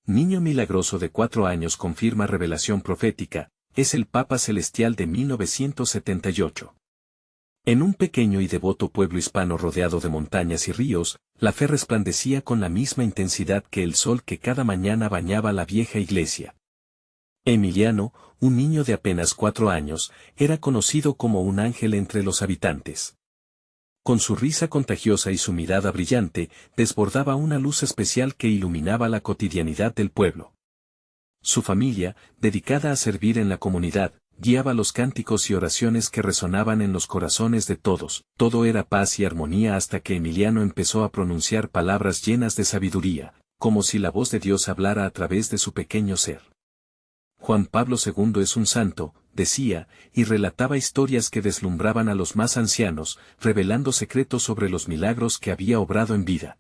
niño milagroso de 4 años confirma revelación profética, es el Papa Celestial de 1978. En un pequeño y devoto pueblo hispano rodeado de montañas y ríos, la fe resplandecía con la misma intensidad que el sol que cada mañana bañaba la vieja iglesia. Emiliano, un niño de apenas 4 años, era conocido como un ángel entre los habitantes. Con su risa contagiosa y su mirada brillante, desbordaba una luz especial que iluminaba la cotidianidad del pueblo. Su familia, dedicada a servir en la comunidad, guiaba los cánticos y oraciones que resonaban en los corazones de todos. Todo era paz y armonía hasta que Emiliano empezó a pronunciar palabras llenas de sabiduría, como si la voz de Dios hablara a través de su pequeño ser. Juan Pablo II es un santo, decía, y relataba historias que deslumbraban a los más ancianos, revelando secretos sobre los milagros que había obrado en vida.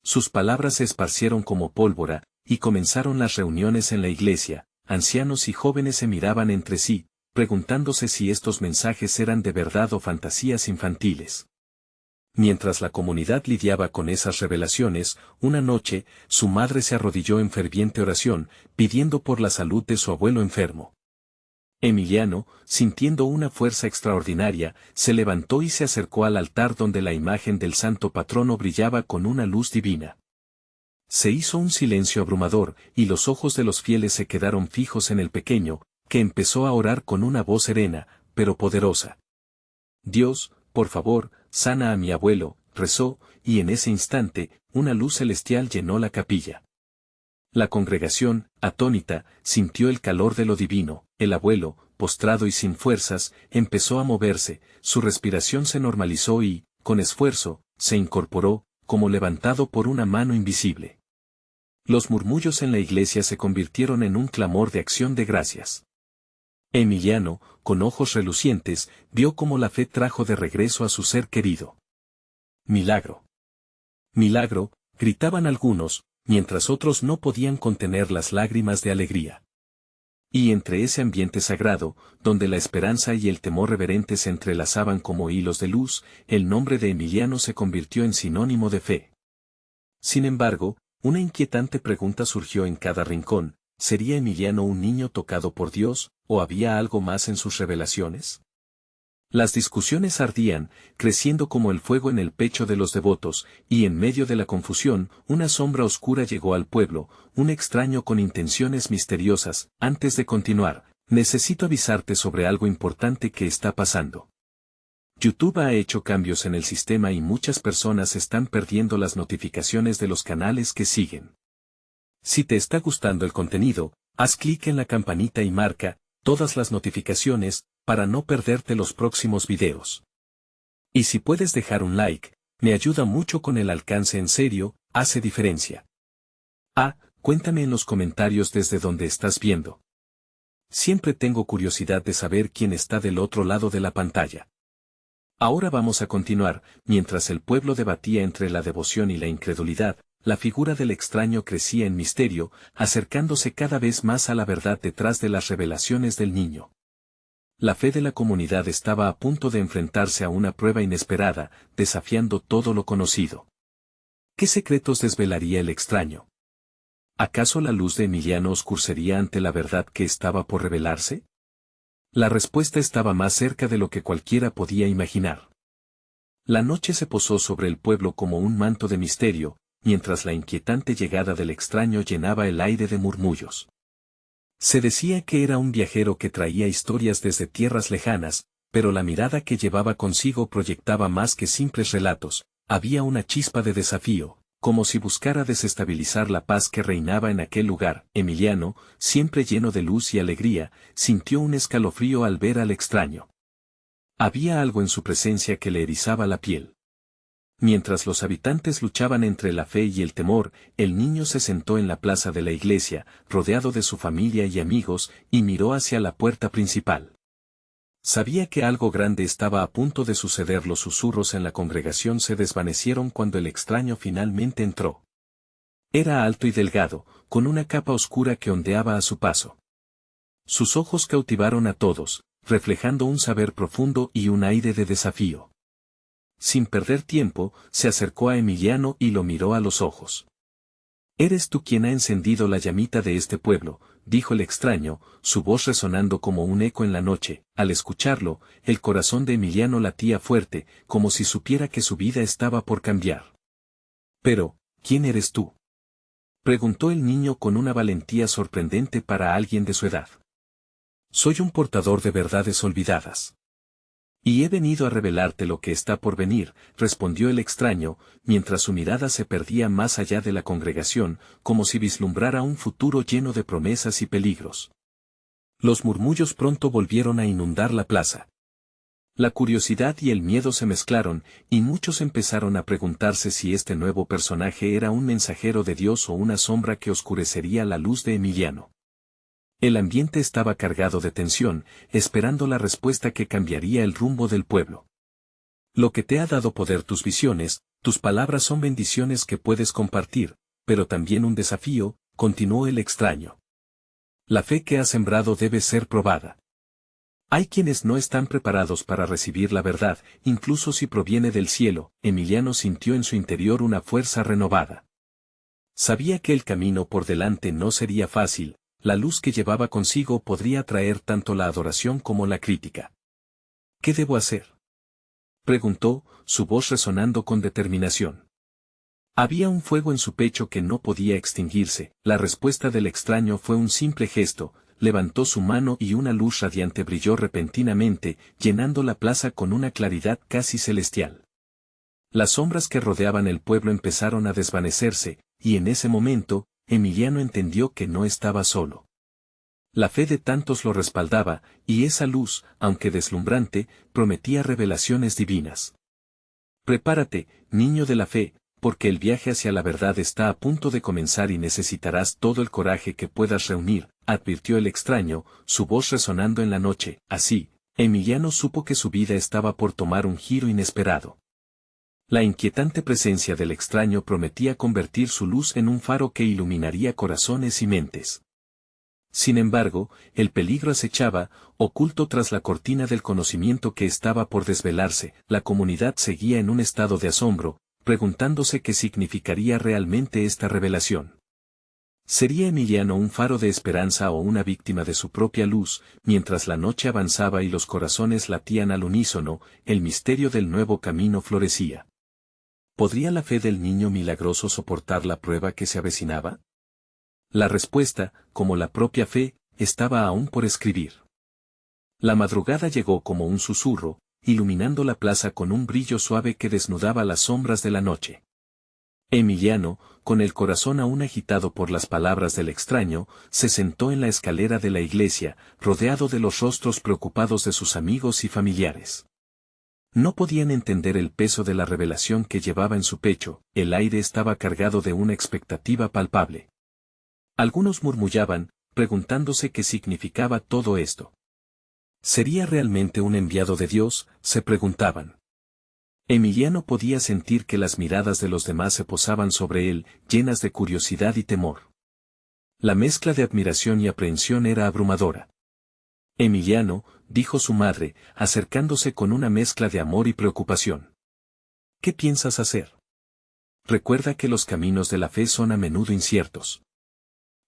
Sus palabras se esparcieron como pólvora, y comenzaron las reuniones en la iglesia. Ancianos y jóvenes se miraban entre sí, preguntándose si estos mensajes eran de verdad o fantasías infantiles. Mientras la comunidad lidiaba con esas revelaciones, una noche, su madre se arrodilló en ferviente oración, pidiendo por la salud de su abuelo enfermo. Emiliano, sintiendo una fuerza extraordinaria, se levantó y se acercó al altar donde la imagen del santo patrono brillaba con una luz divina. Se hizo un silencio abrumador, y los ojos de los fieles se quedaron fijos en el pequeño, que empezó a orar con una voz serena, pero poderosa. Dios, por favor, sana a mi abuelo, rezó, y en ese instante, una luz celestial llenó la capilla. La congregación, atónita, sintió el calor de lo divino. El abuelo, postrado y sin fuerzas, empezó a moverse, su respiración se normalizó y, con esfuerzo, se incorporó, como levantado por una mano invisible. Los murmullos en la iglesia se convirtieron en un clamor de acción de gracias. Emiliano, con ojos relucientes, vio cómo la fe trajo de regreso a su ser querido. Milagro. Milagro, gritaban algunos, mientras otros no podían contener las lágrimas de alegría. Y entre ese ambiente sagrado, donde la esperanza y el temor reverente se entrelazaban como hilos de luz, el nombre de Emiliano se convirtió en sinónimo de fe. Sin embargo, una inquietante pregunta surgió en cada rincón: ¿sería Emiliano un niño tocado por Dios, o había algo más en sus revelaciones? Las discusiones ardían, creciendo como el fuego en el pecho de los devotos, y en medio de la confusión, una sombra oscura llegó al pueblo, un extraño con intenciones misteriosas. Antes de continuar, necesito avisarte sobre algo importante que está pasando. YouTube ha hecho cambios en el sistema y muchas personas están perdiendo las notificaciones de los canales que siguen. Si te está gustando el contenido, haz clic en la campanita y marca todas las notificaciones, para no perderte los próximos videos. Y si puedes dejar un like, me ayuda mucho con el alcance. En serio, hace diferencia. Cuéntame en los comentarios desde donde estás viendo. Siempre tengo curiosidad de saber quién está del otro lado de la pantalla. Ahora vamos a continuar. Mientras el pueblo debatía entre la devoción y la incredulidad, la figura del extraño crecía en misterio, acercándose cada vez más a la verdad detrás de las revelaciones del niño. La fe de la comunidad estaba a punto de enfrentarse a una prueba inesperada, desafiando todo lo conocido. ¿Qué secretos desvelaría el extraño? ¿Acaso la luz de Emiliano oscurecería ante la verdad que estaba por revelarse? La respuesta estaba más cerca de lo que cualquiera podía imaginar. La noche se posó sobre el pueblo como un manto de misterio, mientras la inquietante llegada del extraño llenaba el aire de murmullos. Se decía que era un viajero que traía historias desde tierras lejanas, pero la mirada que llevaba consigo proyectaba más que simples relatos. Había una chispa de desafío, como si buscara desestabilizar la paz que reinaba en aquel lugar. Emiliano, siempre lleno de luz y alegría, sintió un escalofrío al ver al extraño. Había algo en su presencia que le erizaba la piel. Mientras los habitantes luchaban entre la fe y el temor, el niño se sentó en la plaza de la iglesia, rodeado de su familia y amigos, y miró hacia la puerta principal. Sabía que algo grande estaba a punto de suceder. Los susurros en la congregación se desvanecieron cuando el extraño finalmente entró. Era alto y delgado, con una capa oscura que ondeaba a su paso. Sus ojos cautivaron a todos, reflejando un saber profundo y un aire de desafío. Sin perder tiempo, se acercó a Emiliano y lo miró a los ojos. Eres tú quien ha encendido la llamita de este pueblo, dijo el extraño, su voz resonando como un eco en la noche. Al escucharlo, el corazón de Emiliano latía fuerte, como si supiera que su vida estaba por cambiar. Pero, ¿quién eres tú?, preguntó el niño con una valentía sorprendente para alguien de su edad. Soy un portador de verdades olvidadas. Y he venido a revelarte lo que está por venir, respondió el extraño, mientras su mirada se perdía más allá de la congregación, como si vislumbrara un futuro lleno de promesas y peligros. Los murmullos pronto volvieron a inundar la plaza. La curiosidad y el miedo se mezclaron, y muchos empezaron a preguntarse si este nuevo personaje era un mensajero de Dios o una sombra que oscurecería la luz de Emiliano. El ambiente estaba cargado de tensión, esperando la respuesta que cambiaría el rumbo del pueblo. Lo que te ha dado poder tus visiones, tus palabras son bendiciones que puedes compartir, pero también un desafío, continuó el extraño. La fe que has sembrado debe ser probada. Hay quienes no están preparados para recibir la verdad, incluso si proviene del cielo. Emiliano sintió en su interior una fuerza renovada. Sabía que el camino por delante no sería fácil. La luz que llevaba consigo podría traer tanto la adoración como la crítica. ¿Qué debo hacer?, preguntó, su voz resonando con determinación. Había un fuego en su pecho que no podía extinguirse. La respuesta del extraño fue un simple gesto, levantó su mano y una luz radiante brilló repentinamente, llenando la plaza con una claridad casi celestial. Las sombras que rodeaban el pueblo empezaron a desvanecerse, y en ese momento, Emiliano entendió que no estaba solo. La fe de tantos lo respaldaba, y esa luz, aunque deslumbrante, prometía revelaciones divinas. Prepárate, niño de la fe, porque el viaje hacia la verdad está a punto de comenzar y necesitarás todo el coraje que puedas reunir, advirtió el extraño, su voz resonando en la noche. Así, Emiliano supo que su vida estaba por tomar un giro inesperado. La inquietante presencia del extraño prometía convertir su luz en un faro que iluminaría corazones y mentes. Sin embargo, el peligro acechaba, oculto tras la cortina del conocimiento que estaba por desvelarse. La comunidad seguía en un estado de asombro, preguntándose qué significaría realmente esta revelación. ¿Sería Emiliano un faro de esperanza o una víctima de su propia luz? Mientras la noche avanzaba y los corazones latían al unísono, el misterio del nuevo camino florecía. ¿Podría la fe del niño milagroso soportar la prueba que se avecinaba? La respuesta, como la propia fe, estaba aún por escribir. La madrugada llegó como un susurro, iluminando la plaza con un brillo suave que desnudaba las sombras de la noche. Emiliano, con el corazón aún agitado por las palabras del extraño, se sentó en la escalera de la iglesia, rodeado de los rostros preocupados de sus amigos y familiares. No podían entender el peso de la revelación que llevaba en su pecho, el aire estaba cargado de una expectativa palpable. Algunos murmullaban, preguntándose qué significaba todo esto. ¿Sería realmente un enviado de Dios?, se preguntaban. Emiliano podía sentir que las miradas de los demás se posaban sobre él, llenas de curiosidad y temor. La mezcla de admiración y aprehensión era abrumadora. Emiliano, dijo su madre, acercándose con una mezcla de amor y preocupación. ¿Qué piensas hacer? Recuerda que los caminos de la fe son a menudo inciertos.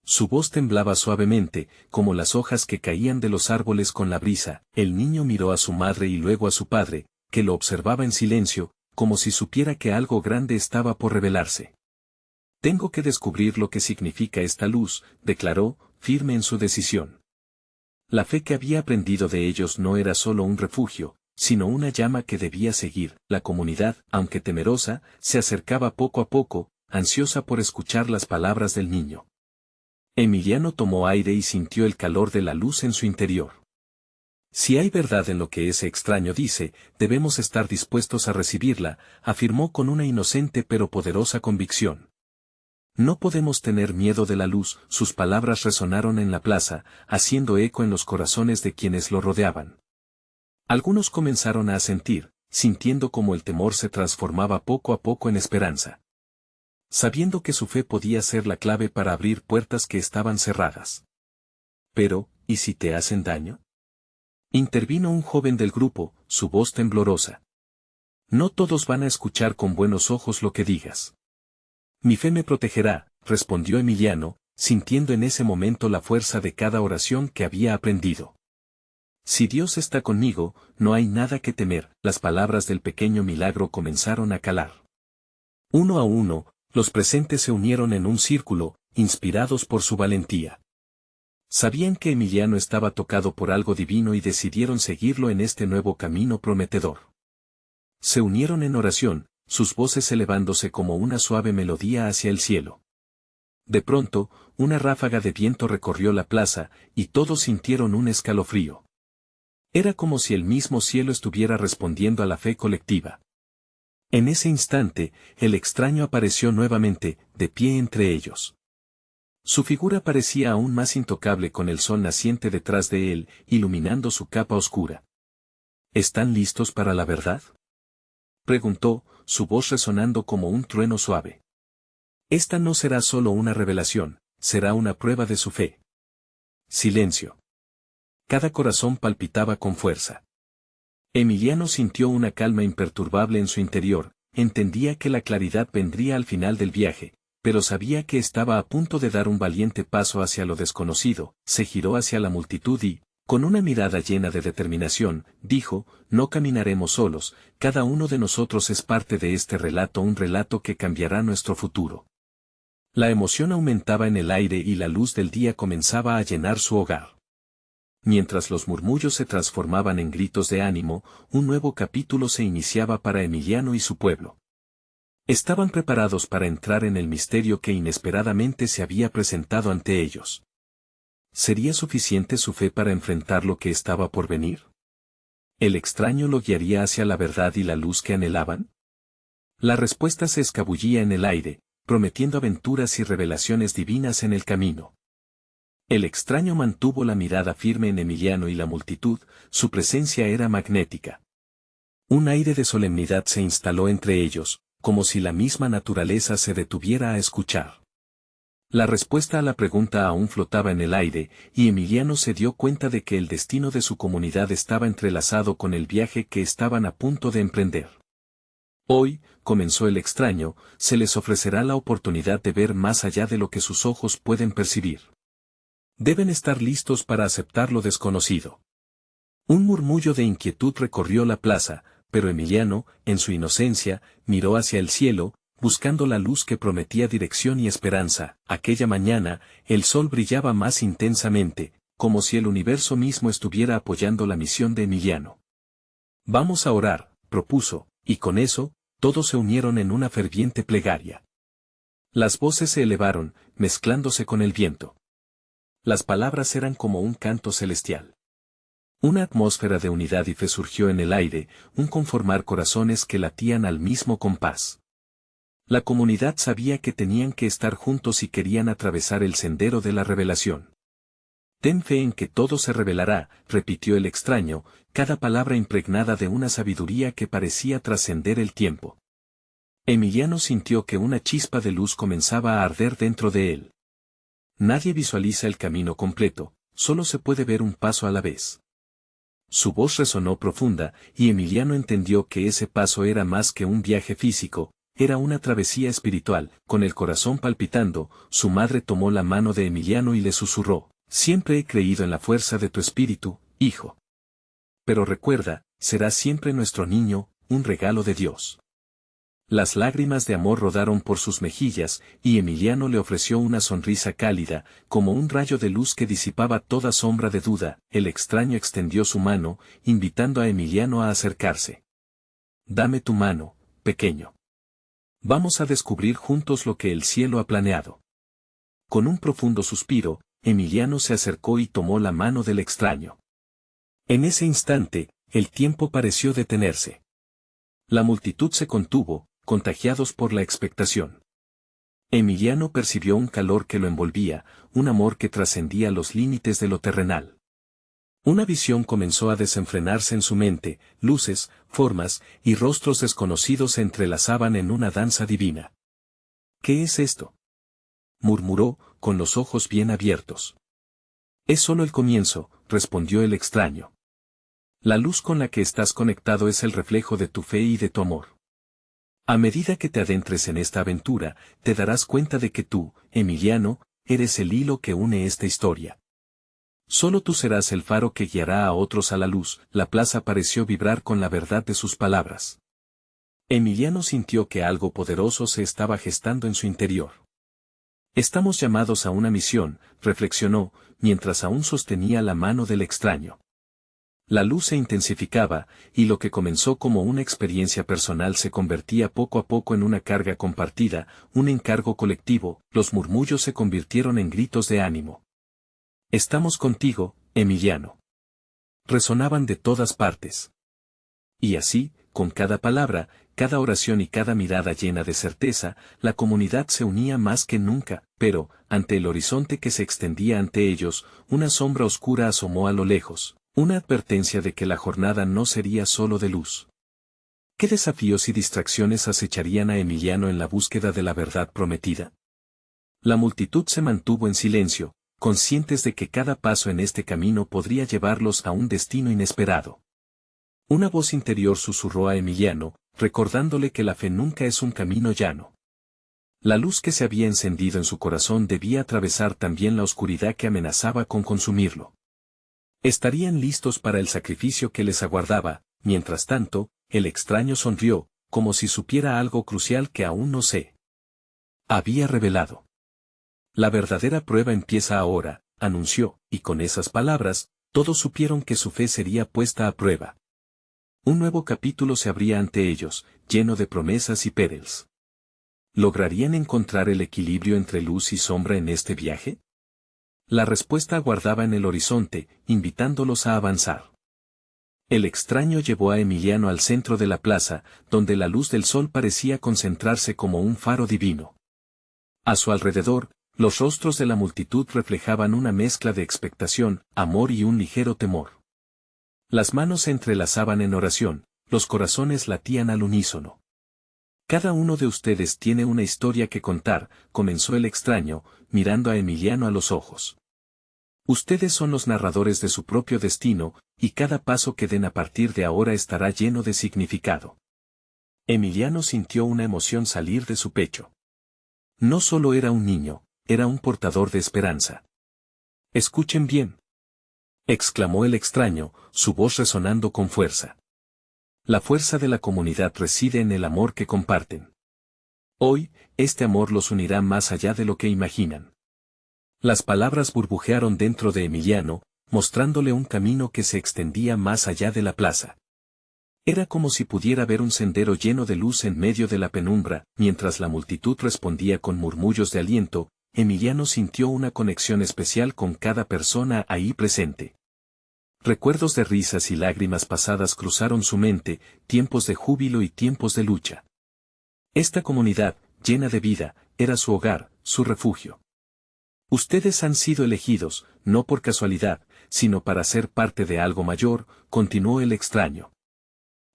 Su voz temblaba suavemente, como las hojas que caían de los árboles con la brisa. El niño miró a su madre y luego a su padre, que lo observaba en silencio, como si supiera que algo grande estaba por revelarse. Tengo que descubrir lo que significa esta luz, declaró, firme en su decisión. La fe que había aprendido de ellos no era solo un refugio, sino una llama que debía seguir. La comunidad, aunque temerosa, se acercaba poco a poco, ansiosa por escuchar las palabras del niño. Emiliano tomó aire y sintió el calor de la luz en su interior. Si hay verdad en lo que ese extraño dice, debemos estar dispuestos a recibirla, afirmó con una inocente pero poderosa convicción. No podemos tener miedo de la luz. Sus palabras resonaron en la plaza, haciendo eco en los corazones de quienes lo rodeaban. Algunos comenzaron a asentir, sintiendo como el temor se transformaba poco a poco en esperanza. Sabiendo que su fe podía ser la clave para abrir puertas que estaban cerradas. Pero, ¿y si te hacen daño? Intervino un joven del grupo, su voz temblorosa. No todos van a escuchar con buenos ojos lo que digas. Mi fe me protegerá, respondió Emiliano, sintiendo en ese momento la fuerza de cada oración que había aprendido. Si Dios está conmigo, no hay nada que temer. Las palabras del pequeño milagro comenzaron a calar. Uno a uno, los presentes se unieron en un círculo, inspirados por su valentía. Sabían que Emiliano estaba tocado por algo divino y decidieron seguirlo en este nuevo camino prometedor. Se unieron en oración, sus voces elevándose como una suave melodía hacia el cielo. De pronto, una ráfaga de viento recorrió la plaza, y todos sintieron un escalofrío. Era como si el mismo cielo estuviera respondiendo a la fe colectiva. En ese instante, el extraño apareció nuevamente, de pie entre ellos. Su figura parecía aún más intocable con el sol naciente detrás de él, iluminando su capa oscura. ¿Están listos para la verdad?, preguntó, su voz resonando como un trueno suave. Esta no será solo una revelación, será una prueba de su fe. Silencio. Cada corazón palpitaba con fuerza. Emiliano sintió una calma imperturbable en su interior, entendía que la claridad vendría al final del viaje, pero sabía que estaba a punto de dar un valiente paso hacia lo desconocido. Se giró hacia la multitud y, con una mirada llena de determinación, dijo: no caminaremos solos, cada uno de nosotros es parte de este relato, un relato que cambiará nuestro futuro. La emoción aumentaba en el aire y la luz del día comenzaba a llenar su hogar. Mientras los murmullos se transformaban en gritos de ánimo, un nuevo capítulo se iniciaba para Emiliano y su pueblo. Estaban preparados para entrar en el misterio que inesperadamente se había presentado ante ellos. ¿Sería suficiente su fe para enfrentar lo que estaba por venir? ¿El extraño lo guiaría hacia la verdad y la luz que anhelaban? La respuesta se escabullía en el aire, prometiendo aventuras y revelaciones divinas en el camino. El extraño mantuvo la mirada firme en Emiliano y la multitud, su presencia era magnética. Un aire de solemnidad se instaló entre ellos, como si la misma naturaleza se detuviera a escuchar. La respuesta a la pregunta aún flotaba en el aire, y Emiliano se dio cuenta de que el destino de su comunidad estaba entrelazado con el viaje que estaban a punto de emprender. Hoy, comenzó el extraño, se les ofrecerá la oportunidad de ver más allá de lo que sus ojos pueden percibir. Deben estar listos para aceptar lo desconocido. Un murmullo de inquietud recorrió la plaza, pero Emiliano, en su inocencia, miró hacia el cielo, buscando la luz que prometía dirección y esperanza. Aquella mañana, el sol brillaba más intensamente, como si el universo mismo estuviera apoyando la misión de Emiliano. Vamos a orar, propuso, y con eso, todos se unieron en una ferviente plegaria. Las voces se elevaron, mezclándose con el viento. Las palabras eran como un canto celestial. Una atmósfera de unidad y fe surgió en el aire, un conformar corazones que latían al mismo compás. La comunidad sabía que tenían que estar juntos si querían atravesar el sendero de la revelación. Ten fe en que todo se revelará, repitió el extraño, cada palabra impregnada de una sabiduría que parecía trascender el tiempo. Emiliano sintió que una chispa de luz comenzaba a arder dentro de él. Nadie visualiza el camino completo, solo se puede ver un paso a la vez. Su voz resonó profunda, y Emiliano entendió que ese paso era más que un viaje físico, era una travesía espiritual. Con el corazón palpitando, su madre tomó la mano de Emiliano y le susurró: siempre he creído en la fuerza de tu espíritu, hijo. Pero recuerda, serás siempre nuestro niño, un regalo de Dios. Las lágrimas de amor rodaron por sus mejillas, y Emiliano le ofreció una sonrisa cálida, como un rayo de luz que disipaba toda sombra de duda. El extraño extendió su mano, invitando a Emiliano a acercarse. Dame tu mano, pequeño. Vamos a descubrir juntos lo que el cielo ha planeado. Con un profundo suspiro, Emiliano se acercó y tomó la mano del extraño. En ese instante, el tiempo pareció detenerse. La multitud se contuvo, contagiados por la expectación. Emiliano percibió un calor que lo envolvía, un amor que trascendía los límites de lo terrenal. Una visión comenzó a desenfrenarse en su mente, luces, formas y rostros desconocidos se entrelazaban en una danza divina. ¿Qué es esto?, murmuró, con los ojos bien abiertos. Es solo el comienzo, respondió el extraño. La luz con la que estás conectado es el reflejo de tu fe y de tu amor. A medida que te adentres en esta aventura, te darás cuenta de que tú, Emiliano, eres el hilo que une esta historia. Solo tú serás el faro que guiará a otros a la luz. La plaza pareció vibrar con la verdad de sus palabras. Emiliano sintió que algo poderoso se estaba gestando en su interior. Estamos llamados a una misión, reflexionó, mientras aún sostenía la mano del extraño. La luz se intensificaba, y lo que comenzó como una experiencia personal se convertía poco a poco en una carga compartida, un encargo colectivo. Los murmullos se convirtieron en gritos de ánimo. Estamos contigo, Emiliano. Resonaban de todas partes. Y así, con cada palabra, cada oración y cada mirada llena de certeza, la comunidad se unía más que nunca, pero, ante el horizonte que se extendía ante ellos, una sombra oscura asomó a lo lejos, una advertencia de que la jornada no sería solo de luz. ¿Qué desafíos y distracciones acecharían a Emiliano en la búsqueda de la verdad prometida? La multitud se mantuvo en silencio, conscientes de que cada paso en este camino podría llevarlos a un destino inesperado. Una voz interior susurró a Emiliano, recordándole que la fe nunca es un camino llano. La luz que se había encendido en su corazón debía atravesar también la oscuridad que amenazaba con consumirlo. Estarían listos para el sacrificio que les aguardaba. Mientras tanto, el extraño sonrió, como si supiera algo crucial que aún no se había revelado. La verdadera prueba empieza ahora, anunció, y con esas palabras, todos supieron que su fe sería puesta a prueba. Un nuevo capítulo se abría ante ellos, lleno de promesas y perils. ¿Lograrían encontrar el equilibrio entre luz y sombra en este viaje? La respuesta aguardaba en el horizonte, invitándolos a avanzar. El extraño llevó a Emiliano al centro de la plaza, donde la luz del sol parecía concentrarse como un faro divino. A su alrededor, los rostros de la multitud reflejaban una mezcla de expectación, amor y un ligero temor. Las manos se entrelazaban en oración, los corazones latían al unísono. Cada uno de ustedes tiene una historia que contar, comenzó el extraño, mirando a Emiliano a los ojos. Ustedes son los narradores de su propio destino, y cada paso que den a partir de ahora estará lleno de significado. Emiliano sintió una emoción salir de su pecho. No solo era un niño, era un portador de esperanza. Escuchen bien, exclamó el extraño, su voz resonando con fuerza. La fuerza de la comunidad reside en el amor que comparten. Hoy, este amor los unirá más allá de lo que imaginan. Las palabras burbujearon dentro de Emiliano, mostrándole un camino que se extendía más allá de la plaza. Era como si pudiera ver un sendero lleno de luz en medio de la penumbra. Mientras la multitud respondía con murmullos de aliento, Emiliano sintió una conexión especial con cada persona ahí presente. Recuerdos de risas y lágrimas pasadas cruzaron su mente, tiempos de júbilo y tiempos de lucha. Esta comunidad, llena de vida, era su hogar, su refugio. Ustedes han sido elegidos, no por casualidad, sino para ser parte de algo mayor, continuó el extraño.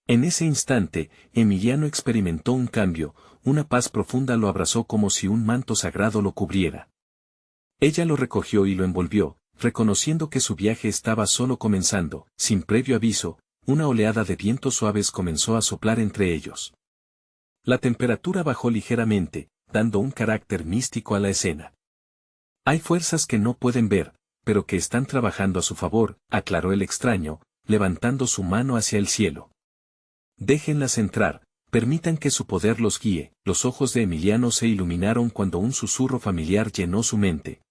En ese instante, Emiliano experimentó un cambio, una paz profunda lo abrazó como si un manto sagrado lo cubriera. Ella lo recogió y lo envolvió, reconociendo que su viaje estaba solo comenzando. Sin previo aviso, una oleada de vientos suaves comenzó a soplar entre ellos. La temperatura bajó ligeramente, dando un carácter místico a la escena. Hay fuerzas que no pueden ver, pero que están trabajando a su favor, aclaró el extraño, levantando su mano hacia el cielo. Déjenlas entrar, permitan que su poder los guíe. Los ojos de Emiliano se iluminaron cuando un susurro familiar llenó su mente.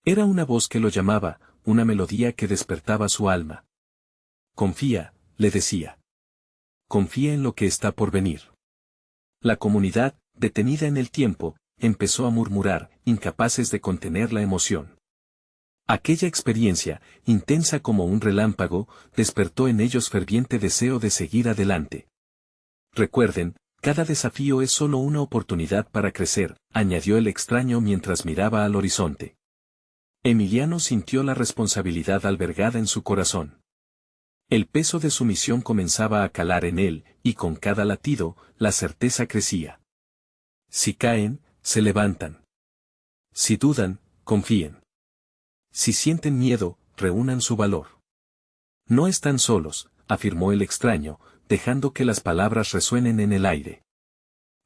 Era una voz que lo llamaba, una melodía que despertaba su alma. Confía, le decía. Confía en lo que está por venir. La comunidad, detenida en el tiempo, empezó a murmurar, incapaces de contener la emoción. Aquella experiencia, intensa como un relámpago, despertó en ellos ferviente deseo de seguir adelante. Recuerden, cada desafío es solo una oportunidad para crecer, añadió el extraño mientras miraba al horizonte. Emiliano sintió la responsabilidad albergada en su corazón. El peso de su misión comenzaba a calar en él, y con cada latido, la certeza crecía. Si caen, se levantan. Si dudan, confíen. Si sienten miedo, reúnan su valor. No están solos, afirmó el extraño, dejando que las palabras resuenen en el aire.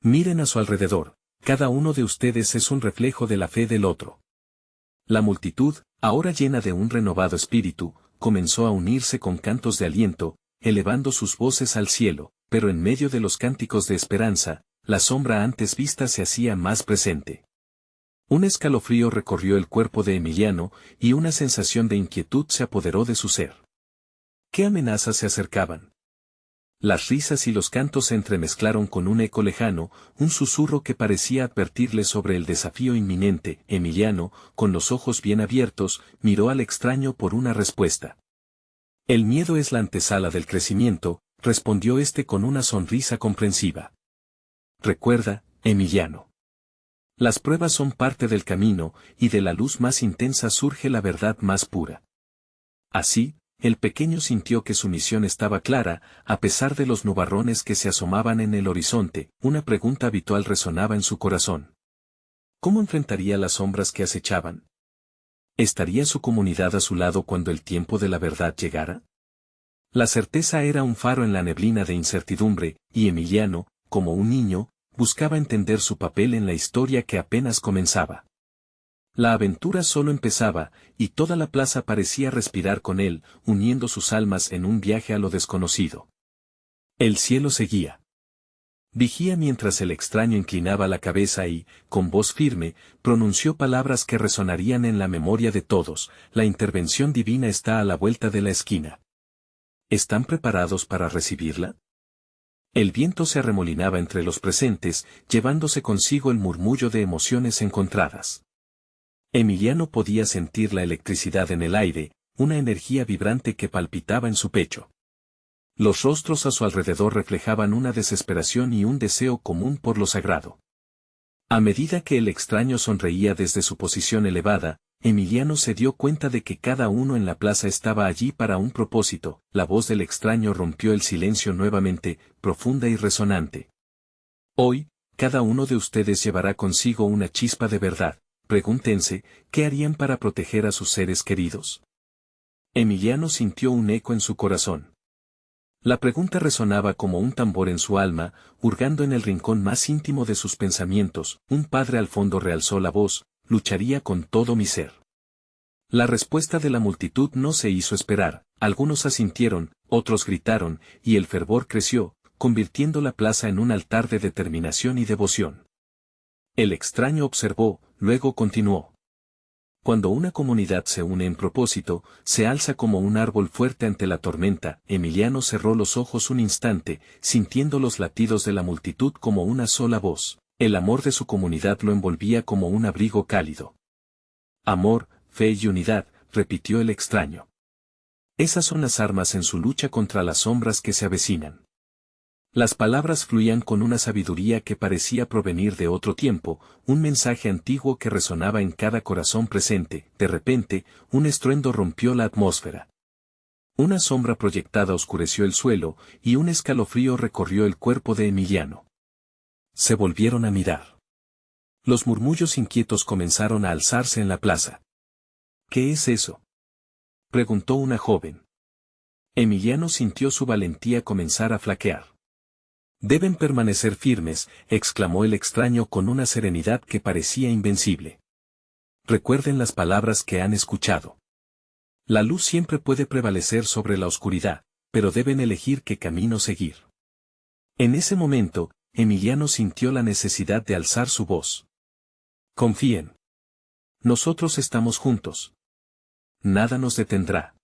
Miren a su alrededor, cada uno de ustedes es un reflejo de la fe del otro. La multitud, ahora llena de un renovado espíritu, comenzó a unirse con cantos de aliento, elevando sus voces al cielo, pero en medio de los cánticos de esperanza, la sombra antes vista se hacía más presente. Un escalofrío recorrió el cuerpo de Emiliano, y una sensación de inquietud se apoderó de su ser. ¿Qué amenazas se acercaban? Las risas y los cantos se entremezclaron con un eco lejano, un susurro que parecía advertirle sobre el desafío inminente. Emiliano, con los ojos bien abiertos, miró al extraño por una respuesta. El miedo es la antesala del crecimiento, respondió éste con una sonrisa comprensiva. Recuerda, Emiliano. Las pruebas son parte del camino, y de la luz más intensa surge la verdad más pura. Así, el pequeño sintió que su misión estaba clara, a pesar de los nubarrones que se asomaban en el horizonte. Una pregunta habitual resonaba en su corazón. ¿Cómo enfrentaría las sombras que acechaban? ¿Estaría su comunidad a su lado cuando el tiempo de la verdad llegara? La certeza era un faro en la neblina de incertidumbre, y Emiliano, como un niño, buscaba entender su papel en la historia que apenas comenzaba. La aventura solo empezaba, y toda la plaza parecía respirar con él, uniendo sus almas en un viaje a lo desconocido. El cielo seguía. Vigía mientras el extraño inclinaba la cabeza y, con voz firme, pronunció palabras que resonarían en la memoria de todos: la intervención divina está a la vuelta de la esquina. ¿Están preparados para recibirla? El viento se arremolinaba entre los presentes, llevándose consigo el murmullo de emociones encontradas. Emiliano podía sentir la electricidad en el aire, una energía vibrante que palpitaba en su pecho. Los rostros a su alrededor reflejaban una desesperación y un deseo común por lo sagrado. A medida que el extraño sonreía desde su posición elevada, Emiliano se dio cuenta de que cada uno en la plaza estaba allí para un propósito. La voz del extraño rompió el silencio nuevamente, profunda y resonante. Hoy, cada uno de ustedes llevará consigo una chispa de verdad. Pregúntense, ¿qué harían para proteger a sus seres queridos? Emiliano sintió un eco en su corazón. La pregunta resonaba como un tambor en su alma, hurgando en el rincón más íntimo de sus pensamientos. Un padre al fondo realzó la voz: lucharía con todo mi ser. La respuesta de la multitud no se hizo esperar, algunos asintieron, otros gritaron, y el fervor creció, convirtiendo la plaza en un altar de determinación y devoción. El extraño observó, luego continuó. Cuando una comunidad se une en propósito, se alza como un árbol fuerte ante la tormenta. Emiliano cerró los ojos un instante, sintiendo los latidos de la multitud como una sola voz. El amor de su comunidad lo envolvía como un abrigo cálido. Amor, fe y unidad, repitió el extraño. Esas son las armas en su lucha contra las sombras que se avecinan. Las palabras fluían con una sabiduría que parecía provenir de otro tiempo, un mensaje antiguo que resonaba en cada corazón presente. De repente, un estruendo rompió la atmósfera. Una sombra proyectada oscureció el suelo, y un escalofrío recorrió el cuerpo de Emiliano. Se volvieron a mirar. Los murmullos inquietos comenzaron a alzarse en la plaza. ¿Qué es eso?, preguntó una joven. Emiliano sintió su valentía comenzar a flaquear. Deben permanecer firmes, exclamó el extraño con una serenidad que parecía invencible. Recuerden las palabras que han escuchado. La luz siempre puede prevalecer sobre la oscuridad, pero deben elegir qué camino seguir. En ese momento, Emiliano sintió la necesidad de alzar su voz. Confíen. Nosotros estamos juntos. Nada nos detendrá.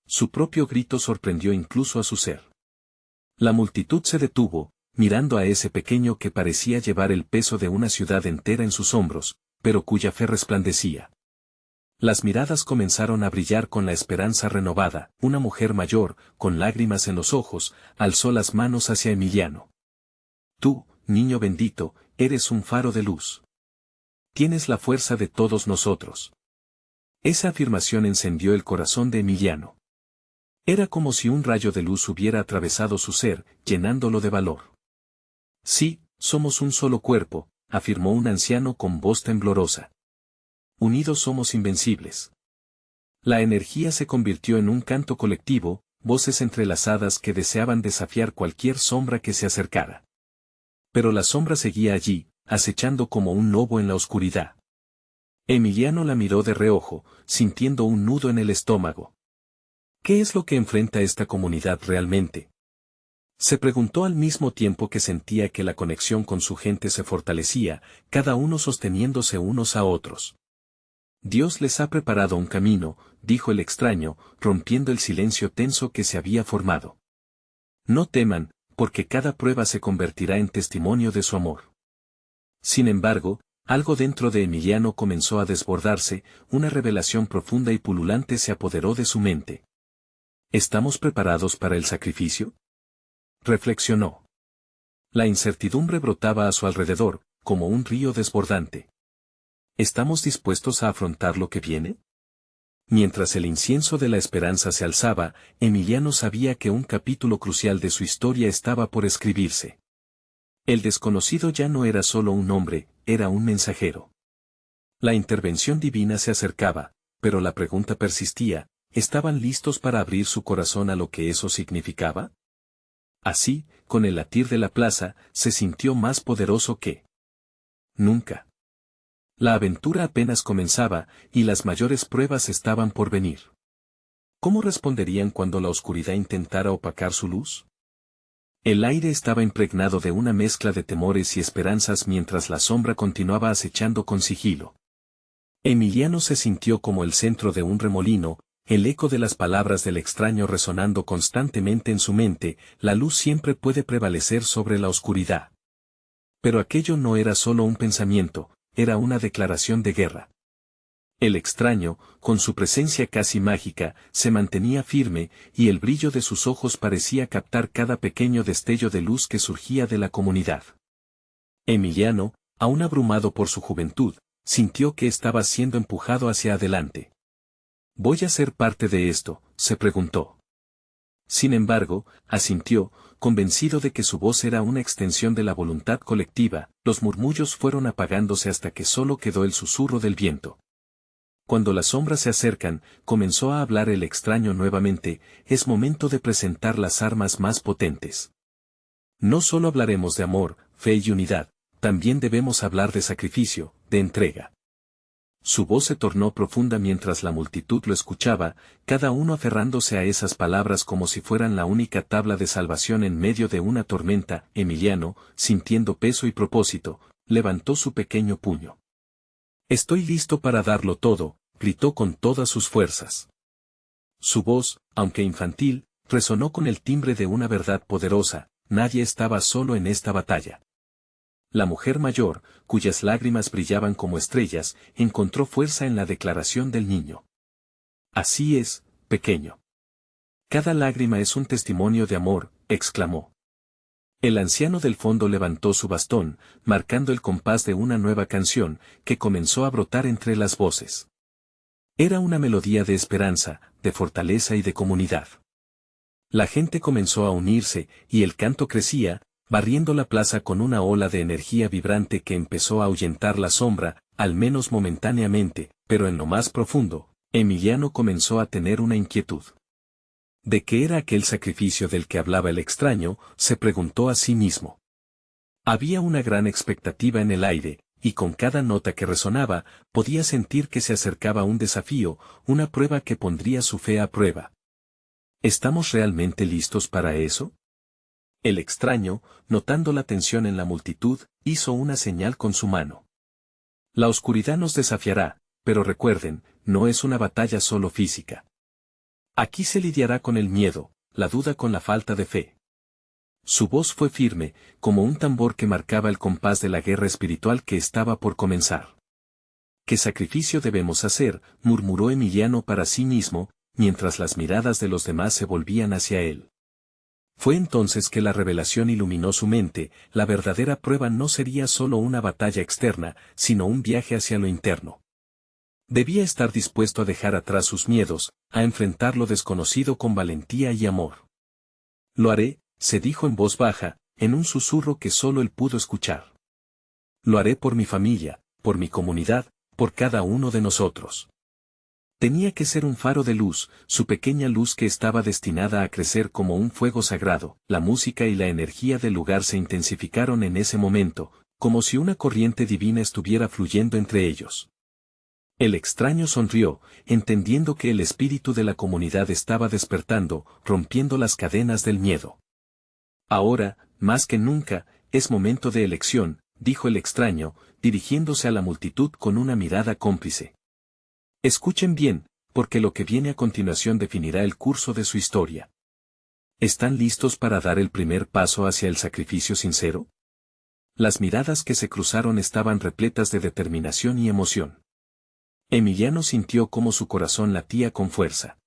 Su propio grito sorprendió incluso a su ser. La multitud se detuvo, mirando a ese pequeño que parecía llevar el peso de una ciudad entera en sus hombros, pero cuya fe resplandecía. Las miradas comenzaron a brillar con la esperanza renovada. Una mujer mayor, con lágrimas en los ojos, alzó las manos hacia Emiliano. Tú, niño bendito, eres un faro de luz. Tienes la fuerza de todos nosotros. Esa afirmación encendió el corazón de Emiliano. Era como si un rayo de luz hubiera atravesado su ser, llenándolo de valor. Sí, somos un solo cuerpo, afirmó un anciano con voz temblorosa. Unidos somos invencibles. La energía se convirtió en un canto colectivo, voces entrelazadas que deseaban desafiar cualquier sombra que se acercara. Pero la sombra seguía allí, acechando como un lobo en la oscuridad. Emiliano la miró de reojo, sintiendo un nudo en el estómago. ¿Qué es lo que enfrenta esta comunidad realmente? Se preguntó al mismo tiempo que sentía que la conexión con su gente se fortalecía, cada uno sosteniéndose unos a otros. Dios les ha preparado un camino, dijo el extraño, rompiendo el silencio tenso que se había formado. No teman, porque cada prueba se convertirá en testimonio de su amor. Sin embargo, algo dentro de Emiliano comenzó a desbordarse, una revelación profunda y pululante se apoderó de su mente. ¿Estamos preparados para el sacrificio? Reflexionó. La incertidumbre brotaba a su alrededor, como un río desbordante. ¿Estamos dispuestos a afrontar lo que viene? Mientras el incienso de la esperanza se alzaba, Emiliano sabía que un capítulo crucial de su historia estaba por escribirse. El desconocido ya no era solo un hombre, era un mensajero. La intervención divina se acercaba, pero la pregunta persistía, ¿estaban listos para abrir su corazón a lo que eso significaba? Así, con el latir de la plaza, se sintió más poderoso que nunca. La aventura apenas comenzaba, y las mayores pruebas estaban por venir. ¿Cómo responderían cuando la oscuridad intentara opacar su luz? El aire estaba impregnado de una mezcla de temores y esperanzas mientras la sombra continuaba acechando con sigilo. Emiliano se sintió como el centro de un remolino, el eco de las palabras del extraño resonando constantemente en su mente, la luz siempre puede prevalecer sobre la oscuridad. Pero aquello no era solo un pensamiento, era una declaración de guerra. El extraño, con su presencia casi mágica, se mantenía firme, y el brillo de sus ojos parecía captar cada pequeño destello de luz que surgía de la comunidad. Emiliano, aún abrumado por su juventud, sintió que estaba siendo empujado hacia adelante. ¿Voy a ser parte de esto?, se preguntó. Sin embargo, asintió, convencido de que su voz era una extensión de la voluntad colectiva. Los murmullos fueron apagándose hasta que solo quedó el susurro del viento. Cuando las sombras se acercan, comenzó a hablar el extraño nuevamente, es momento de presentar las armas más potentes. No solo hablaremos de amor, fe y unidad, también debemos hablar de sacrificio, de entrega. Su voz se tornó profunda mientras la multitud lo escuchaba, cada uno aferrándose a esas palabras como si fueran la única tabla de salvación en medio de una tormenta. Emiliano, sintiendo peso y propósito, levantó su pequeño puño. «Estoy listo para darlo todo», gritó con todas sus fuerzas. Su voz, aunque infantil, resonó con el timbre de una verdad poderosa, nadie estaba solo en esta batalla. La mujer mayor, cuyas lágrimas brillaban como estrellas, encontró fuerza en la declaración del niño. «Así es, pequeño. Cada lágrima es un testimonio de amor», exclamó. El anciano del fondo levantó su bastón, marcando el compás de una nueva canción, que comenzó a brotar entre las voces. Era una melodía de esperanza, de fortaleza y de comunidad. La gente comenzó a unirse, y el canto crecía, barriendo la plaza con una ola de energía vibrante que empezó a ahuyentar la sombra, al menos momentáneamente, pero en lo más profundo, Emiliano comenzó a tener una inquietud. ¿De qué era aquel sacrificio del que hablaba el extraño?, se preguntó a sí mismo. Había una gran expectativa en el aire, y con cada nota que resonaba, podía sentir que se acercaba un desafío, una prueba que pondría su fe a prueba. ¿Estamos realmente listos para eso? El extraño, notando la tensión en la multitud, hizo una señal con su mano. La oscuridad nos desafiará, pero recuerden, no es una batalla solo física. Aquí se lidiará con el miedo, la duda con la falta de fe. Su voz fue firme, como un tambor que marcaba el compás de la guerra espiritual que estaba por comenzar. ¿Qué sacrificio debemos hacer?, murmuró Emiliano para sí mismo, mientras las miradas de los demás se volvían hacia él. Fue entonces que la revelación iluminó su mente, la verdadera prueba no sería solo una batalla externa, sino un viaje hacia lo interno. Debía estar dispuesto a dejar atrás sus miedos, a enfrentar lo desconocido con valentía y amor. «Lo haré», se dijo en voz baja, en un susurro que solo él pudo escuchar. «Lo haré por mi familia, por mi comunidad, por cada uno de nosotros». Tenía que ser un faro de luz, su pequeña luz que estaba destinada a crecer como un fuego sagrado. La música y la energía del lugar se intensificaron en ese momento, como si una corriente divina estuviera fluyendo entre ellos. El extraño sonrió, entendiendo que el espíritu de la comunidad estaba despertando, rompiendo las cadenas del miedo. Ahora, más que nunca, es momento de elección, dijo el extraño, dirigiéndose a la multitud con una mirada cómplice. Escuchen bien, porque lo que viene a continuación definirá el curso de su historia. ¿Están listos para dar el primer paso hacia el sacrificio sincero? Las miradas que se cruzaron estaban repletas de determinación y emoción. Emiliano sintió cómo su corazón latía con fuerza.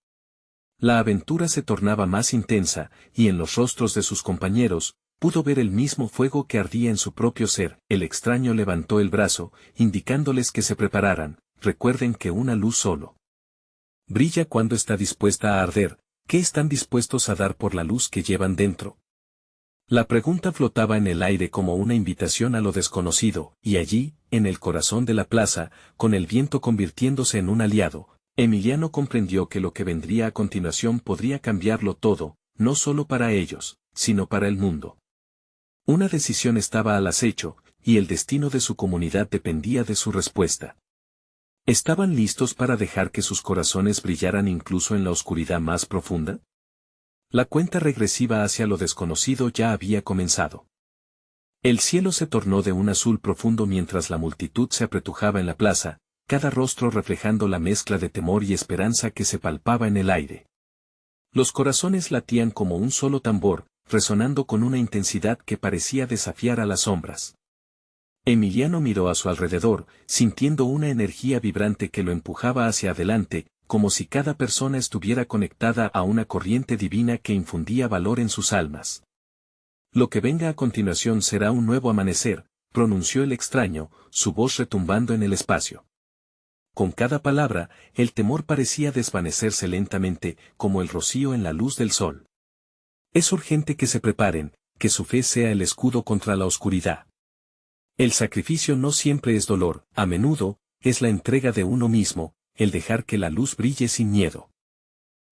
La aventura se tornaba más intensa, y en los rostros de sus compañeros, pudo ver el mismo fuego que ardía en su propio ser. El extraño levantó el brazo, indicándoles que se prepararan. Recuerden que una luz solo brilla cuando está dispuesta a arder. ¿Qué están dispuestos a dar por la luz que llevan dentro? La pregunta flotaba en el aire como una invitación a lo desconocido, y allí, en el corazón de la plaza, con el viento convirtiéndose en un aliado, Emiliano comprendió que lo que vendría a continuación podría cambiarlo todo, no solo para ellos, sino para el mundo. Una decisión estaba al acecho, y el destino de su comunidad dependía de su respuesta. ¿Estaban listos para dejar que sus corazones brillaran incluso en la oscuridad más profunda? La cuenta regresiva hacia lo desconocido ya había comenzado. El cielo se tornó de un azul profundo mientras la multitud se apretujaba en la plaza, cada rostro reflejando la mezcla de temor y esperanza que se palpaba en el aire. Los corazones latían como un solo tambor, resonando con una intensidad que parecía desafiar a las sombras. Emiliano miró a su alrededor, sintiendo una energía vibrante que lo empujaba hacia adelante, como si cada persona estuviera conectada a una corriente divina que infundía valor en sus almas. Lo que venga a continuación será un nuevo amanecer, pronunció el extraño, su voz retumbando en el espacio. Con cada palabra, el temor parecía desvanecerse lentamente, como el rocío en la luz del sol. Es urgente que se preparen, que su fe sea el escudo contra la oscuridad. El sacrificio no siempre es dolor, a menudo, es la entrega de uno mismo, el dejar que la luz brille sin miedo.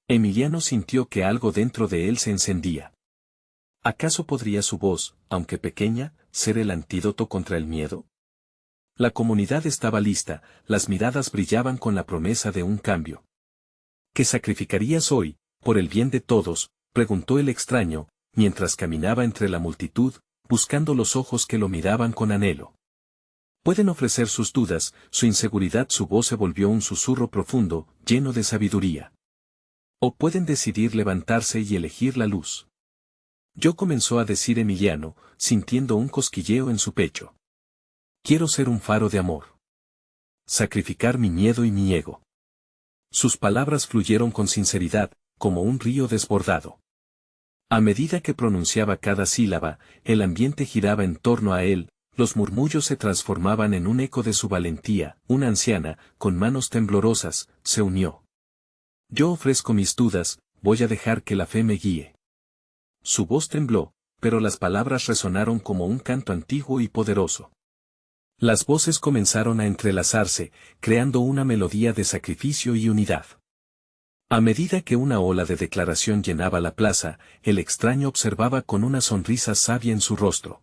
Emiliano sintió que algo dentro de él se encendía. ¿Acaso podría su voz, aunque pequeña, ser el antídoto contra el miedo? La comunidad estaba lista, las miradas brillaban con la promesa de un cambio. ¿Qué sacrificarías hoy, por el bien de todos?, preguntó el extraño, mientras caminaba entre la multitud, buscando los ojos que lo miraban con anhelo. Pueden ofrecer sus dudas, su inseguridad, su voz se volvió un susurro profundo, lleno de sabiduría. O pueden decidir levantarse y elegir la luz. Yo comenzó a decir Emiliano, sintiendo un cosquilleo en su pecho. Quiero ser un faro de amor. Sacrificar mi miedo y mi ego. Sus palabras fluyeron con sinceridad, como un río desbordado. A medida que pronunciaba cada sílaba, el ambiente giraba en torno a él, los murmullos se transformaban en un eco de su valentía. Una anciana, con manos temblorosas, se unió. Yo ofrezco mis dudas, voy a dejar que la fe me guíe. Su voz tembló, pero las palabras resonaron como un canto antiguo y poderoso. Las voces comenzaron a entrelazarse, creando una melodía de sacrificio y unidad. A medida que una ola de declaración llenaba la plaza, el extraño observaba con una sonrisa sabia en su rostro.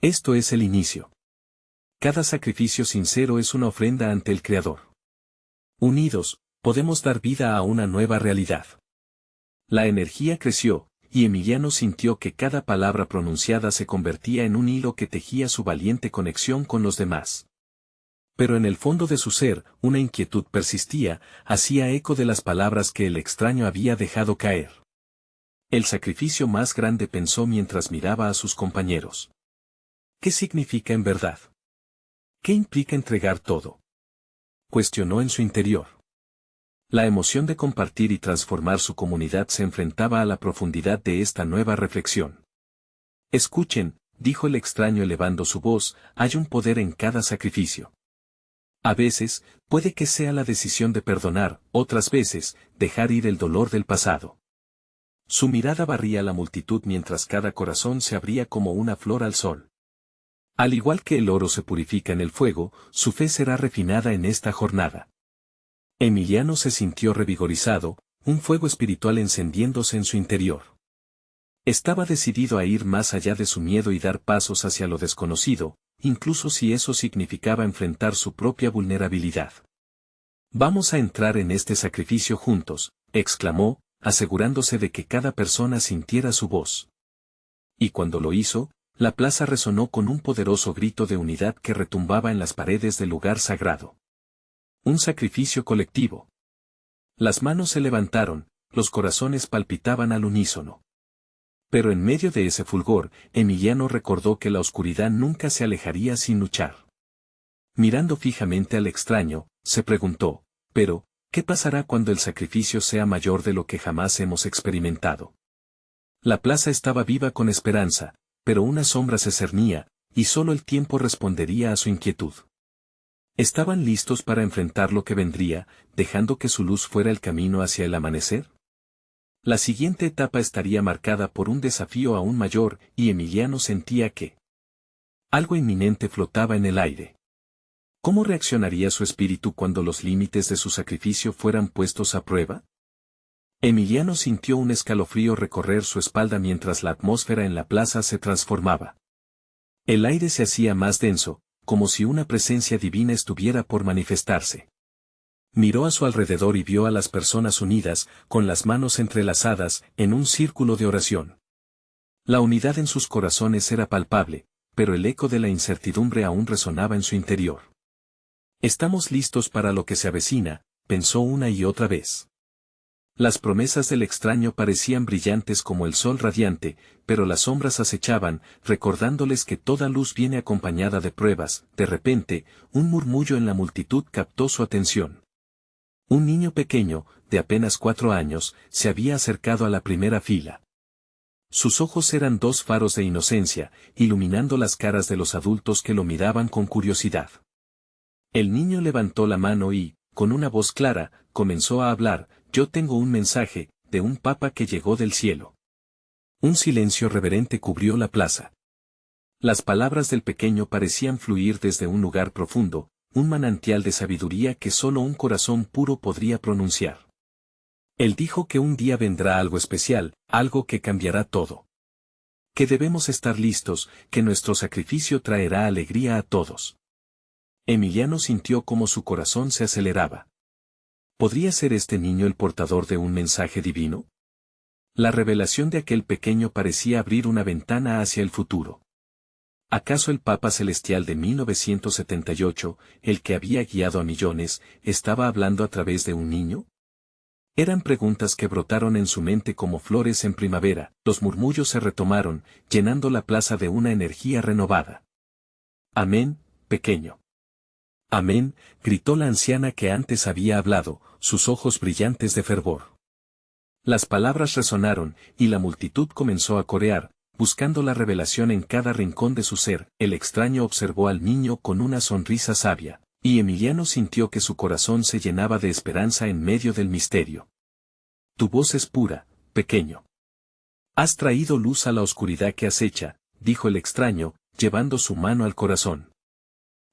Esto es el inicio. Cada sacrificio sincero es una ofrenda ante el Creador. Unidos, podemos dar vida a una nueva realidad. La energía creció, y Emiliano sintió que cada palabra pronunciada se convertía en un hilo que tejía su valiente conexión con los demás. Pero en el fondo de su ser, una inquietud persistía, hacía eco de las palabras que el extraño había dejado caer. El sacrificio más grande, pensó mientras miraba a sus compañeros. ¿Qué significa en verdad? ¿Qué implica entregar todo? Cuestionó en su interior. La emoción de compartir y transformar su comunidad se enfrentaba a la profundidad de esta nueva reflexión. Escuchen, dijo el extraño elevando su voz, hay un poder en cada sacrificio. A veces, puede que sea la decisión de perdonar, otras veces, dejar ir el dolor del pasado. Su mirada barría la multitud mientras cada corazón se abría como una flor al sol. Al igual que el oro se purifica en el fuego, su fe será refinada en esta jornada. Emiliano se sintió revigorizado, un fuego espiritual encendiéndose en su interior. Estaba decidido a ir más allá de su miedo y dar pasos hacia lo desconocido, incluso si eso significaba enfrentar su propia vulnerabilidad. «Vamos a entrar en este sacrificio juntos», exclamó, asegurándose de que cada persona sintiera su voz. Y cuando lo hizo, la plaza resonó con un poderoso grito de unidad que retumbaba en las paredes del lugar sagrado. Un sacrificio colectivo. Las manos se levantaron, los corazones palpitaban al unísono. Pero en medio de ese fulgor, Emiliano recordó que la oscuridad nunca se alejaría sin luchar. Mirando fijamente al extraño, se preguntó, pero, ¿qué pasará cuando el sacrificio sea mayor de lo que jamás hemos experimentado? La plaza estaba viva con esperanza, pero una sombra se cernía, y solo el tiempo respondería a su inquietud. ¿Estaban listos para enfrentar lo que vendría, dejando que su luz fuera el camino hacia el amanecer? La siguiente etapa estaría marcada por un desafío aún mayor, y Emiliano sentía que algo inminente flotaba en el aire. ¿Cómo reaccionaría su espíritu cuando los límites de su sacrificio fueran puestos a prueba? Emiliano sintió un escalofrío recorrer su espalda mientras la atmósfera en la plaza se transformaba. El aire se hacía más denso, como si una presencia divina estuviera por manifestarse. Miró a su alrededor y vio a las personas unidas, con las manos entrelazadas, en un círculo de oración. La unidad en sus corazones era palpable, pero el eco de la incertidumbre aún resonaba en su interior. «Estamos listos para lo que se avecina», pensó una y otra vez. Las promesas del extraño parecían brillantes como el sol radiante, pero las sombras acechaban, recordándoles que toda luz viene acompañada de pruebas. De repente, un murmullo en la multitud captó su atención. Un niño pequeño, de apenas 4 años, se había acercado a la primera fila. Sus ojos eran 2 faros de inocencia, iluminando las caras de los adultos que lo miraban con curiosidad. El niño levantó la mano y, con una voz clara, comenzó a hablar: «Yo tengo un mensaje, de un papa que llegó del cielo». Un silencio reverente cubrió la plaza. Las palabras del pequeño parecían fluir desde un lugar profundo, un manantial de sabiduría que solo un corazón puro podría pronunciar. Él dijo que un día vendrá algo especial, algo que cambiará todo. Que debemos estar listos, que nuestro sacrificio traerá alegría a todos. Emiliano sintió cómo su corazón se aceleraba. ¿Podría ser este niño el portador de un mensaje divino? La revelación de aquel pequeño parecía abrir una ventana hacia el futuro. ¿Acaso el Papa Celestial de 1978, el que había guiado a millones, estaba hablando a través de un niño? Eran preguntas que brotaron en su mente como flores en primavera. Los murmullos se retomaron, llenando la plaza de una energía renovada. «Amén, pequeño». «Amén», gritó la anciana que antes había hablado, sus ojos brillantes de fervor. Las palabras resonaron, y la multitud comenzó a corear, buscando la revelación en cada rincón de su ser. El extraño observó al niño con una sonrisa sabia, y Emiliano sintió que su corazón se llenaba de esperanza en medio del misterio. «Tu voz es pura, pequeño. Has traído luz a la oscuridad que acecha», dijo el extraño, llevando su mano al corazón.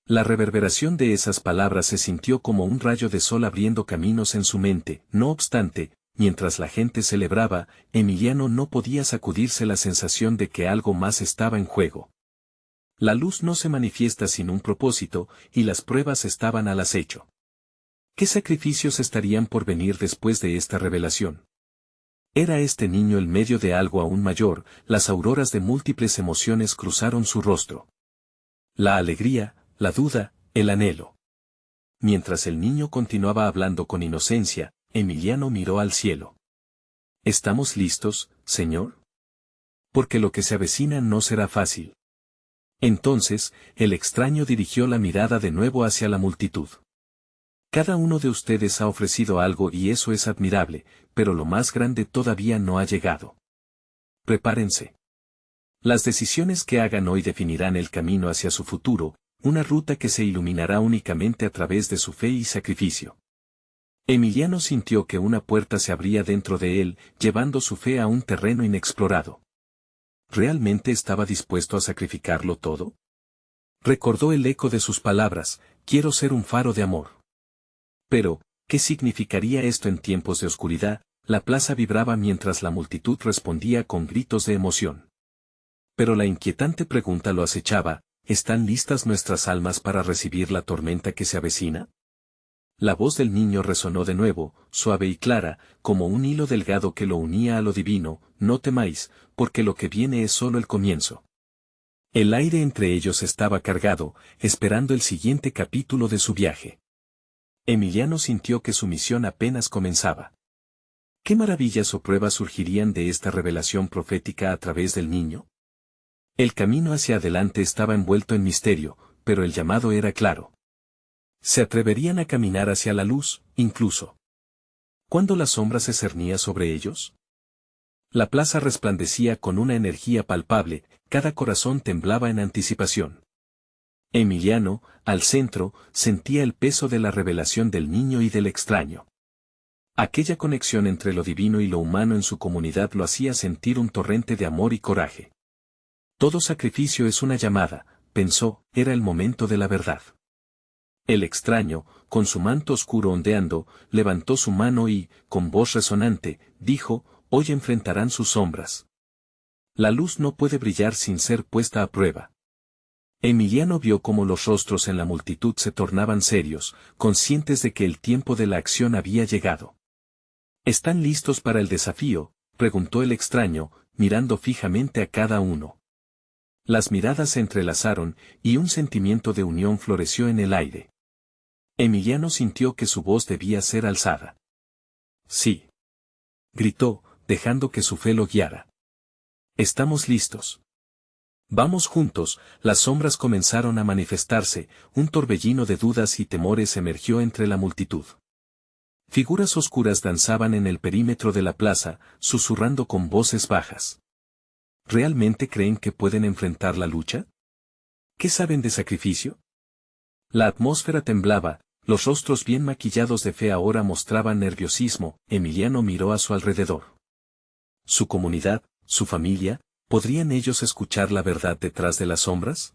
La reverberación de esas palabras se sintió como un rayo de sol abriendo caminos en su mente. No obstante, mientras la gente celebraba, Emiliano no podía sacudirse la sensación de que algo más estaba en juego. La luz no se manifiesta sin un propósito, y las pruebas estaban al acecho. ¿Qué sacrificios estarían por venir después de esta revelación? ¿Era este niño el medio de algo aún mayor? Las auroras de múltiples emociones cruzaron su rostro. La alegría, la duda, el anhelo. Mientras el niño continuaba hablando con inocencia, Emiliano miró al cielo. «¿Estamos listos, Señor? Porque lo que se avecina no será fácil». Entonces, el extraño dirigió la mirada de nuevo hacia la multitud. «Cada uno de ustedes ha ofrecido algo y eso es admirable, pero lo más grande todavía no ha llegado. Prepárense. Las decisiones que hagan hoy definirán el camino hacia su futuro, una ruta que se iluminará únicamente a través de su fe y sacrificio». Emiliano sintió que una puerta se abría dentro de él, llevando su fe a un terreno inexplorado. ¿Realmente estaba dispuesto a sacrificarlo todo? Recordó el eco de sus palabras: «Quiero ser un faro de amor». Pero, ¿Qué significaría esto en tiempos de oscuridad? La plaza vibraba mientras la multitud respondía con gritos de emoción. Pero la inquietante pregunta lo acechaba: ¿están listas nuestras almas para recibir la tormenta que se avecina? La voz del niño resonó de nuevo, suave y clara, como un hilo delgado que lo unía a lo divino: no temáis, porque lo que viene es solo el comienzo. El aire entre ellos estaba cargado, esperando el siguiente capítulo de su viaje. Emiliano sintió que su misión apenas comenzaba. ¿Qué maravillas o pruebas surgirían de esta revelación profética a través del niño? El camino hacia adelante estaba envuelto en misterio, pero el llamado era claro. ¿Se atreverían a caminar hacia la luz, incluso cuando la sombra se cernía sobre ellos? La plaza resplandecía con una energía palpable, cada corazón temblaba en anticipación. Emiliano, al centro, sentía el peso de la revelación del niño y del extraño. Aquella conexión entre lo divino y lo humano en su comunidad lo hacía sentir un torrente de amor y coraje. Todo sacrificio es una llamada, pensó, era el momento de la verdad. El extraño, con su manto oscuro ondeando, levantó su mano y, con voz resonante, dijo: hoy enfrentarán sus sombras. La luz no puede brillar sin ser puesta a prueba. Emiliano vio cómo los rostros en la multitud se tornaban serios, conscientes de que el tiempo de la acción había llegado. ¿Están listos para el desafío?, preguntó el extraño, mirando fijamente a cada uno. Las miradas se entrelazaron, y un sentimiento de unión floreció en el aire. Emiliano sintió que su voz debía ser alzada. Sí, gritó, dejando que su fe lo guiara. Estamos listos. Vamos juntos. Las sombras comenzaron a manifestarse, un torbellino de dudas y temores emergió entre la multitud. Figuras oscuras danzaban en el perímetro de la plaza, susurrando con voces bajas. ¿Realmente creen que pueden enfrentar la lucha? ¿Qué saben de sacrificio? La atmósfera temblaba, los rostros bien maquillados de fe ahora mostraban nerviosismo. Emiliano miró a su alrededor. ¿Su comunidad, su familia, podrían ellos escuchar la verdad detrás de las sombras?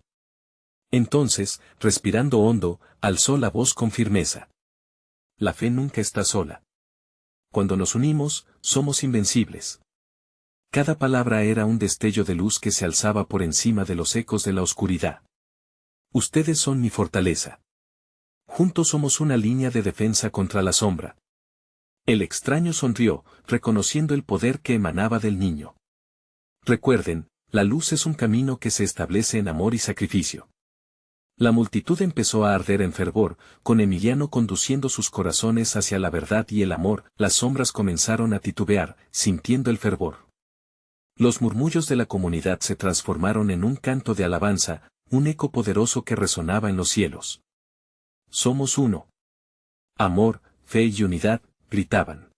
Entonces, respirando hondo, alzó la voz con firmeza. La fe nunca está sola. Cuando nos unimos, somos invencibles. Cada palabra era un destello de luz que se alzaba por encima de los ecos de la oscuridad. Ustedes son mi fortaleza. Juntos somos una línea de defensa contra la sombra. El extraño sonrió, reconociendo el poder que emanaba del niño. Recuerden, la luz es un camino que se establece en amor y sacrificio. La multitud empezó a arder en fervor, con Emiliano conduciendo sus corazones hacia la verdad y el amor. Las sombras comenzaron a titubear, sintiendo el fervor. Los murmullos de la comunidad se transformaron en un canto de alabanza, un eco poderoso que resonaba en los cielos. Somos uno. Amor, fe y unidad, gritaban.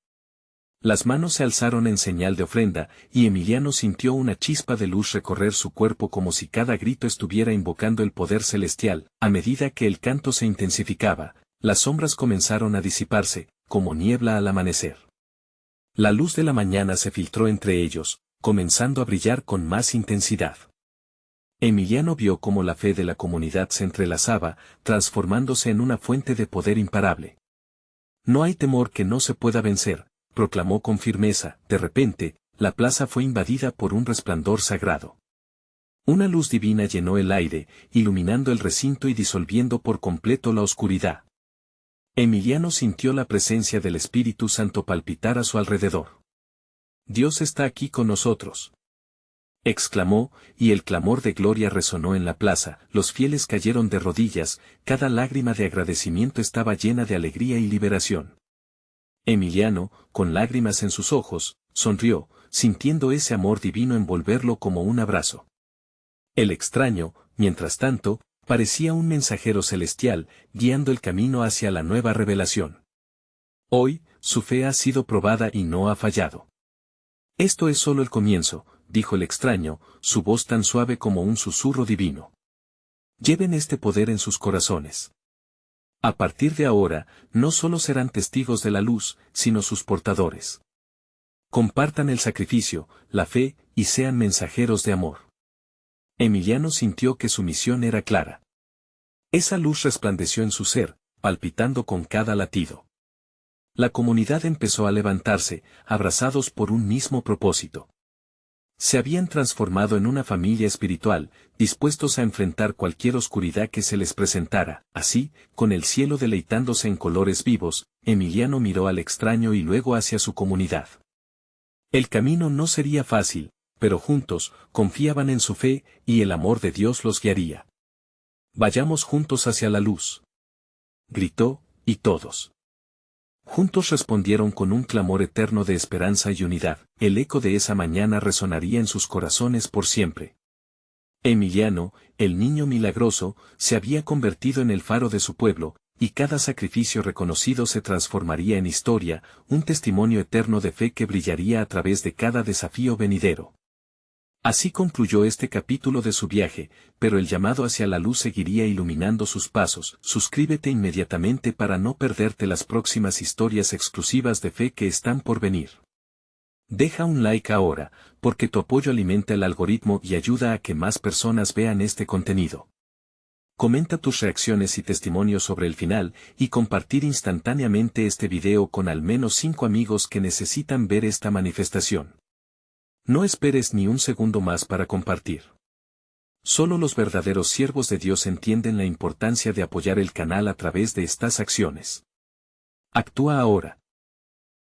Las manos se alzaron en señal de ofrenda, y Emiliano sintió una chispa de luz recorrer su cuerpo como si cada grito estuviera invocando el poder celestial. A medida que el canto se intensificaba, las sombras comenzaron a disiparse, como niebla al amanecer. La luz de la mañana se filtró entre ellos, comenzando a brillar con más intensidad. Emiliano vio cómo la fe de la comunidad se entrelazaba, transformándose en una fuente de poder imparable. No hay temor que no se pueda vencer, proclamó con firmeza. De repente, la plaza fue invadida por un resplandor sagrado. Una luz divina llenó el aire, iluminando el recinto y disolviendo por completo la oscuridad. Emiliano sintió la presencia del Espíritu Santo palpitar a su alrededor. Dios está aquí con nosotros, exclamó, y el clamor de gloria resonó en la plaza. Los fieles cayeron de rodillas, cada lágrima de agradecimiento estaba llena de alegría y liberación. Emiliano, con lágrimas en sus ojos, sonrió, sintiendo ese amor divino envolverlo como un abrazo. El extraño, mientras tanto, parecía un mensajero celestial, guiando el camino hacia la nueva revelación. Hoy, su fe ha sido probada y no ha fallado. Esto es solo el comienzo, dijo el extraño, su voz tan suave como un susurro divino. Lleven este poder en sus corazones. A partir de ahora, no solo serán testigos de la luz, sino sus portadores. Compartan el sacrificio, la fe, y sean mensajeros de amor. Emiliano sintió que su misión era clara. Esa luz resplandeció en su ser, palpitando con cada latido. La comunidad empezó a levantarse, abrazados por un mismo propósito. Se habían transformado en una familia espiritual, dispuestos a enfrentar cualquier oscuridad que se les presentara. Así, con el cielo deleitándose en colores vivos, Emiliano miró al extraño y luego hacia su comunidad. El camino no sería fácil, pero juntos, confiaban en su fe, y el amor de Dios los guiaría. Vayamos juntos hacia la luz. Gritó, y todos. Juntos respondieron con un clamor eterno de esperanza y unidad. El eco de esa mañana resonaría en sus corazones por siempre. Emiliano, el niño milagroso, se había convertido en el faro de su pueblo, y cada sacrificio reconocido se transformaría en historia, un testimonio eterno de fe que brillaría a través de cada desafío venidero. Así concluyó este capítulo de su viaje, pero el llamado hacia la luz seguiría iluminando sus pasos. Suscríbete inmediatamente para no perderte las próximas historias exclusivas de fe que están por venir. Deja un like ahora, porque tu apoyo alimenta el algoritmo y ayuda a que más personas vean este contenido. Comenta tus reacciones y testimonios sobre el final, y compartir instantáneamente este video con al menos 5 amigos que necesitan ver esta manifestación. No esperes ni un segundo más para compartir. Solo los verdaderos siervos de Dios entienden la importancia de apoyar el canal a través de estas acciones. Actúa ahora.